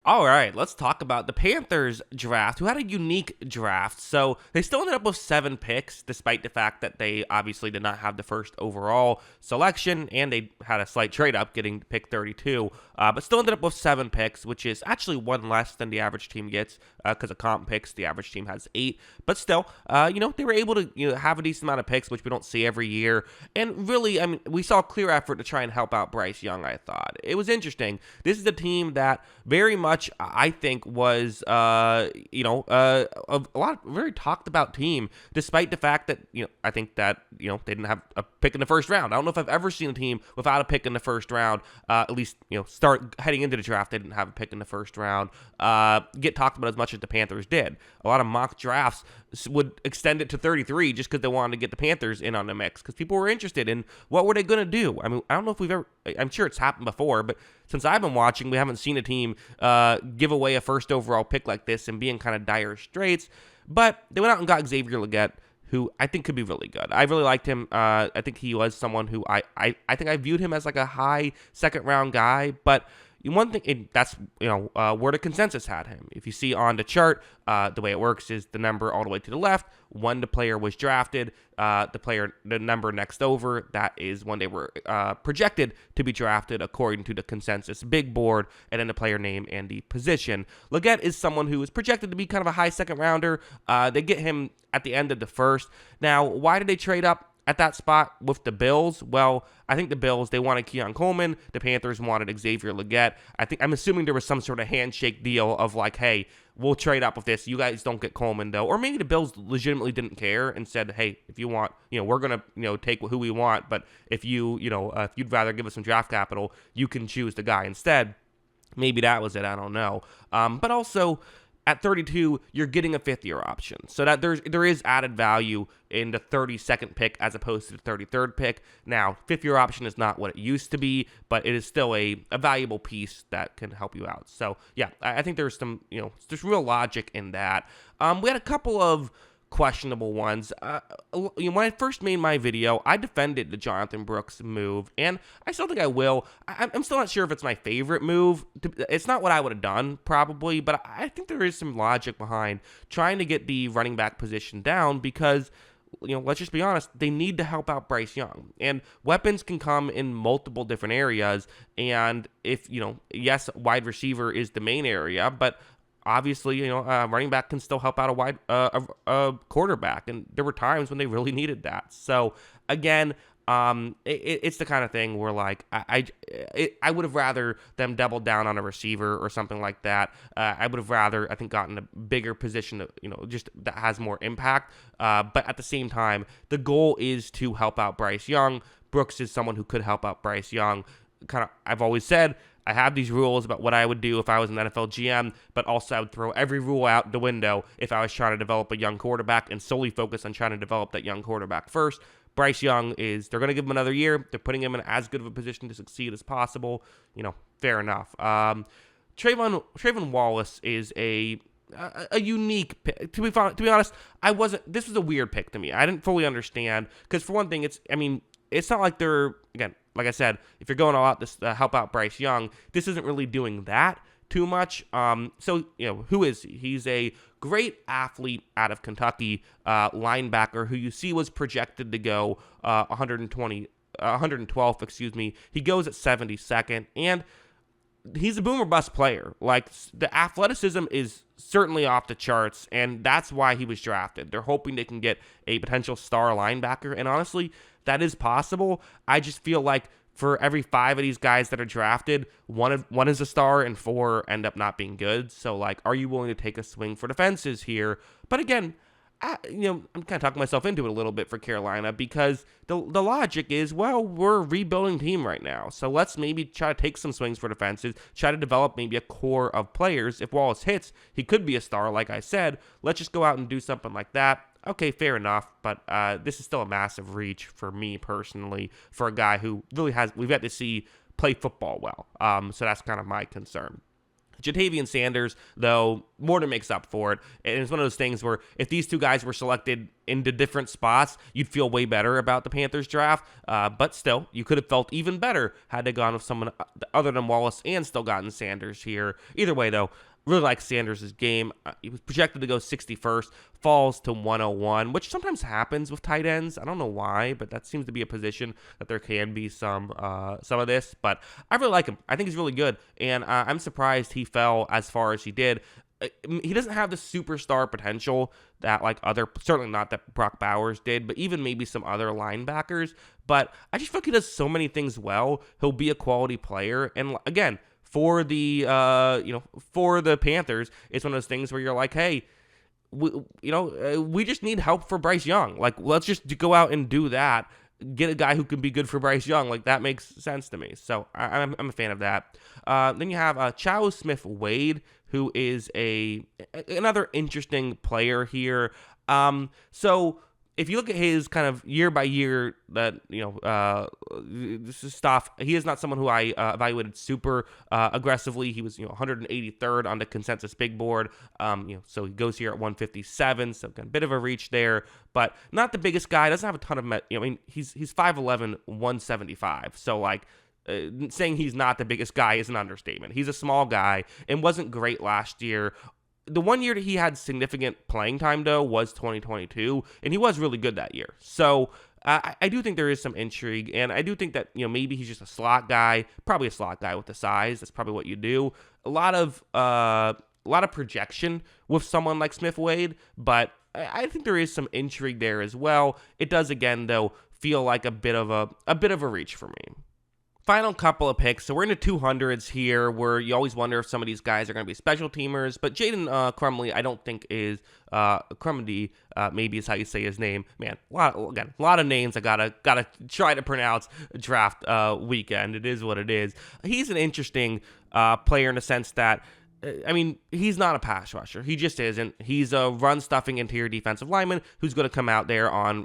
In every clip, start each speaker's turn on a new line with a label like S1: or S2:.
S1: All right, let's talk about the Panthers draft, who had a unique draft. So they still ended up with 7 picks, despite the fact that they obviously did not have the first overall selection, and they had a slight trade up, getting pick 32. But still ended up with 7 picks, which is actually one less than the average team gets, because of comp picks. The average team has 8, but still, they were able to have a decent amount of picks, which we don't see every year. And really, I mean, we saw a clear effort to try and help out Bryce Young. I thought it was interesting. This is a team that very much, I think, was a lot of very talked about team, despite the fact that I think that they didn't have a pick in the first round. I don't know if I've ever seen a team without a pick in the first round. At least start heading into the draft, they didn't have a pick in the first round. Get talked about as much as the Panthers did. A lot of mock drafts would extend it to 33 just because they wanted to get the Panthers in on the mix, because people were interested in what were they going to do. I mean, I don't know if we've ever, I'm sure it's happened before, but since I've been watching, we haven't seen a team give away a first overall pick like this and be in kind of dire straits. But they went out and got Xavier Legette, who I think could be really good. I really liked him. I think he was someone who I think I viewed him as like a high second round guy, but one thing, that's where the consensus had him. If you see on the chart, the way it works is the number all the way to the left, when the player was drafted, the number next over, that is when they were projected to be drafted according to the consensus big board, and then the player name and the position. Legette is someone who is projected to be kind of a high second rounder. They get him at the end of the first. Now, why did they trade up at that spot with the Bills? Well, I think the Bills, they wanted Keon Coleman. The Panthers wanted Xavier Legette. I'm assuming there was some sort of handshake deal of like, hey, we'll trade up with this. You guys don't get Coleman though. Or maybe the Bills legitimately didn't care and said, hey, if you want, we're going to, take who we want. But if if you'd rather give us some draft capital, you can choose the guy instead. Maybe that was it. I don't know. But also, at 32, you're getting a fifth-year option, so that there is added value in the 32nd pick as opposed to the 33rd pick. Now, fifth-year option is not what it used to be, but it is still a valuable piece that can help you out. So, yeah, I think there's some, there's real logic in that. We had a couple of questionable ones. When I first made my video, I defended the Jonathan Brooks move, and I still think I will. I'm still not sure if it's my favorite move. It's not what I would have done, probably, but I think there is some logic behind trying to get the running back position down, because let's just be honest, they need to help out Bryce Young. And weapons can come in multiple different areas. And if, yes, wide receiver is the main area, but obviously, running back can still help out a quarterback. And there were times when they really needed that. So, again, it's the kind of thing where, like, I would have rather them double down on a receiver or something like that. I would have rather, I think, gotten a bigger position that, just that has more impact. But at the same time, the goal is to help out Bryce Young. Brooks is someone who could help out Bryce Young. I've always said, I have these rules about what I would do if I was an NFL GM, but also I would throw every rule out the window if I was trying to develop a young quarterback and solely focus on trying to develop that young quarterback first. Bryce Young they're going to give him another year. They're putting him in as good of a position to succeed as possible. Fair enough. Trayvon Wallace is a unique pick. To be honest, this was a weird pick to me. I didn't fully understand, because for one thing, it's not like they're, again, like I said, if you're going all out to help out Bryce Young, this isn't really doing that too much. So, who is he? He's a great athlete out of Kentucky, linebacker, who you see was projected to go 112th, excuse me. He goes at 72nd, and he's a boom or bust player. Like, the athleticism is certainly off the charts, and that's why he was drafted. They're hoping they can get a potential star linebacker, and honestly, that is possible. I just feel like for every 5 of these guys that are drafted, one is a star and 4 end up not being good. So, like, are you willing to take a swing for the fences here? But again, I'm kind of talking myself into it a little bit for Carolina, because the logic is, well, we're a rebuilding team right now, so let's maybe try to take some swings for the fences, try to develop maybe a core of players. If Wallace hits, he could be a star, like I said. Let's just go out and do something like that. Okay, fair enough, but this is still a massive reach for me personally, for a guy who really we've yet to see play football well. So that's kind of my concern. Jatavian Sanders, though, more than makes up for it. And it's one of those things where if these two guys were selected into different spots, you'd feel way better about the Panthers draft. But still, you could have felt even better had they gone with someone other than Wallace and still gotten Sanders here. Either way, though, really like Sanders' game. He was projected to go 61st, falls to 101, which sometimes happens with tight ends. I don't know why, but that seems to be a position that there can be some of this. But I really like him. I think he's really good, and I'm surprised he fell as far as he did. He doesn't have the superstar potential that certainly not that Brock Bowers did, but even maybe some other linebackers. But I just feel like he does so many things well. He'll be a quality player, and again, for the Panthers, it's one of those things where you're like, hey, we just need help for Bryce Young. Like, let's just go out and do that. Get a guy who can be good for Bryce Young. Like, that makes sense to me. So I'm a fan of that. Then you have Chow Smith-Wade, who is another interesting player here. So if you look at his kind of year by year stuff, he is not someone who I evaluated super aggressively. He was 183rd on the consensus big board. So he goes here at 157, so a bit of a reach there, but not the biggest guy. Doesn't have a ton of he's 5'11", 175. So saying he's not the biggest guy is an understatement. He's a small guy and wasn't great last year. The one year that he had significant playing time, though, was 2022, and he was really good that year. So I do think there is some intrigue, and I do think that maybe he's just a slot guy, probably a slot guy with the size. That's probably what you do. A lot of projection with someone like Smith-Wade, but I think there is some intrigue there as well. It does, again, though, feel like a bit of a reach for me. Final couple of picks. So we're into 200s here, where you always wonder if some of these guys are going to be special teamers. But Jaden Crumley, I don't think is Crumdy. Maybe is how you say his name. Man, a lot of names I gotta try to pronounce draft weekend. It is what it is. He's an interesting player in the sense that, he's not a pass rusher. He just isn't. He's a run-stuffing interior defensive lineman who's going to come out there on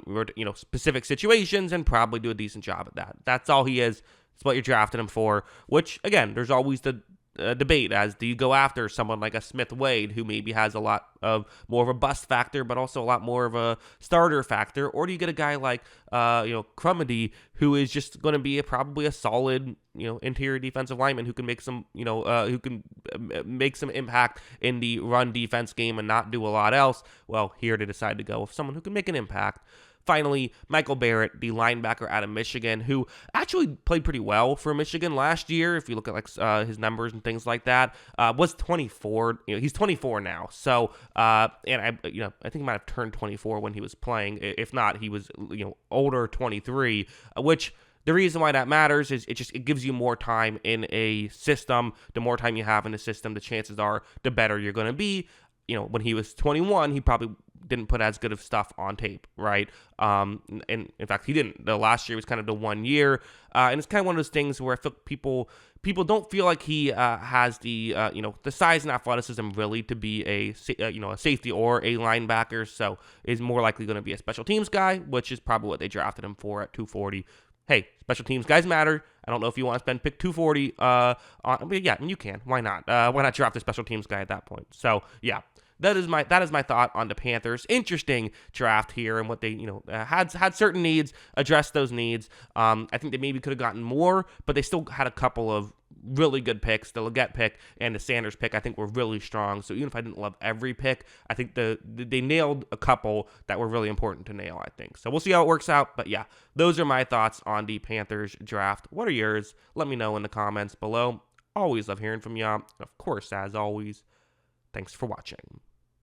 S1: specific situations and probably do a decent job at that. That's all he is. It's what you're drafting him for, which, again, there's always the debate as do you go after someone like a Smith-Wade who maybe has a lot of more of a bust factor, but also a lot more of a starter factor, or do you get a guy like, Crumedy, who is just going to be probably a solid, interior defensive lineman who can make some, make some impact in the run defense game and not do a lot else? Well, here they decide to go with someone who can make an impact. Finally, Michael Barrett, the linebacker out of Michigan, who actually played pretty well for Michigan last year. If you look at his numbers and things like that, was 24. He's 24 now. So, and I think he might have turned 24 when he was playing. If not, he was older, 23. Which the reason why that matters is it gives you more time in a system. The more time you have in a system, the chances are the better you're going to be. When he was 21, he probably didn't put as good of stuff on tape, right? And in fact, he didn't. The last year was kind of the 1 year, and it's kind of one of those things where I feel people don't feel like he has the the size and athleticism really to be a safety or a linebacker. So is more likely going to be a special teams guy, which is probably what they drafted him for at 240. Hey, special teams guys matter. I don't know if you want to spend pick 240 but yeah, you can. Why not? Why not draft a special teams guy at that point? So yeah. That is my thought on the Panthers. Interesting draft here, and what they had certain needs, addressed those needs. I think they maybe could have gotten more, but they still had a couple of really good picks. The Leggett pick and the Sanders pick, I think, were really strong. So even if I didn't love every pick, I think they nailed a couple that were really important to nail, I think. So we'll see how it works out. But yeah, those are my thoughts on the Panthers draft. What are yours? Let me know in the comments below. Always love hearing from y'all. Of course, as always, thanks for watching.